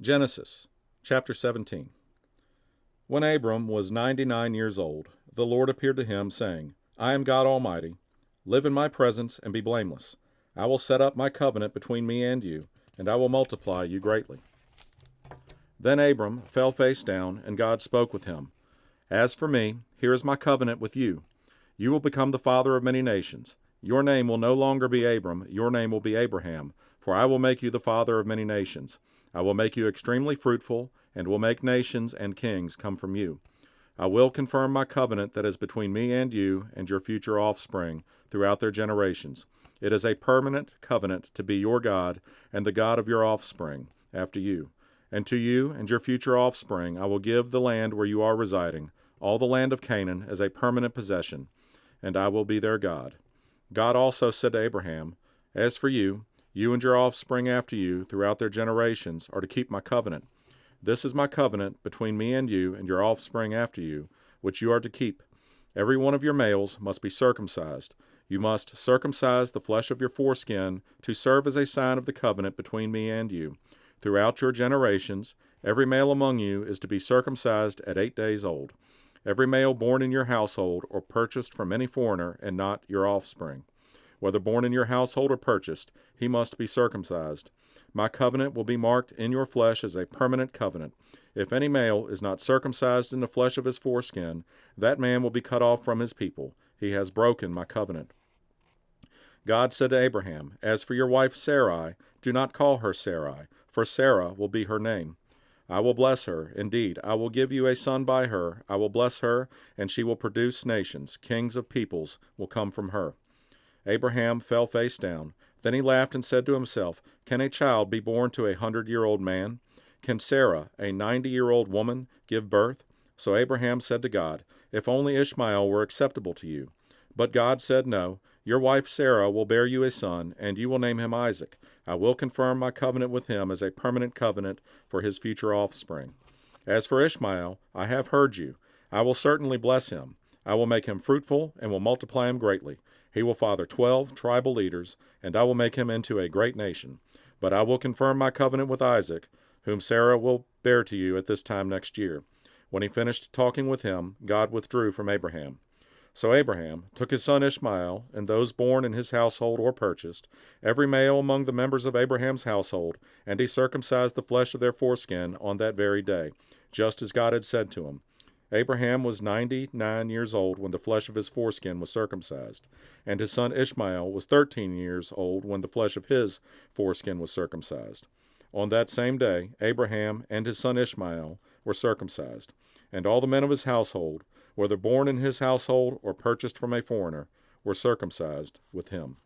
Genesis chapter 17. When Abram was 99 years old, the Lord appeared to him, saying, I am God Almighty. Live in my presence and be blameless. I will set up my covenant between me and you, and I will multiply you greatly. Then Abram fell face down, and God spoke with him. As for me, here is my covenant with you. You will become the father of many nations. Your name will no longer be Abram, your name will be Abraham, for I will make you the father of many nations. I will make you extremely fruitful, and will make nations and kings come from you. I will confirm my covenant that is between me and you and your future offspring throughout their generations. It is a permanent covenant to be your God and the God of your offspring after you. And to you and your future offspring I will give the land where you are residing, all the land of Canaan, as a permanent possession, and I will be their God. God also said to Abraham, As for you, you and your offspring after you throughout their generations are to keep my covenant. This is my covenant between me and you and your offspring after you, which you are to keep. Every one of your males must be circumcised. You must circumcise the flesh of your foreskin to serve as a sign of the covenant between me and you. Throughout your generations, every male among you is to be circumcised at 8 days old. Every male born in your household or purchased from any foreigner and not your offspring, whether born in your household or purchased, he must be circumcised. My covenant will be marked in your flesh as a permanent covenant. If any male is not circumcised in the flesh of his foreskin, that man will be cut off from his people. He has broken my covenant. God said to Abraham, As for your wife Sarai, do not call her Sarai, for Sarah will be her name. I will bless her. Indeed, I will give you a son by her. I will bless her, and she will produce nations. Kings of peoples will come from her. Abraham fell face down. Then he laughed and said to himself, Can a child be born to a 100-year-old man? Can Sarah, a 90-year-old woman, give birth? So Abraham said to God, If only Ishmael were acceptable to you. But God said, No, your wife Sarah will bear you a son, and you will name him Isaac. I will confirm my covenant with him as a permanent covenant for his future offspring. As for Ishmael, I have heard you. I will certainly bless him. I will make him fruitful and will multiply him greatly. He will father 12 tribal leaders, and I will make him into a great nation. But I will confirm my covenant with Isaac, whom Sarah will bear to you at this time next year. When he finished talking with him, God withdrew from Abraham. So Abraham took his son Ishmael, and those born in his household or purchased, every male among the members of Abraham's household, and he circumcised the flesh of their foreskin on that very day, just as God had said to him. Abraham was 99 years old when the flesh of his foreskin was circumcised, and his son Ishmael was 13 years old when the flesh of his foreskin was circumcised. On that same day, Abraham and his son Ishmael were circumcised, and all the men of his household, whether born in his household or purchased from a foreigner, were circumcised with him.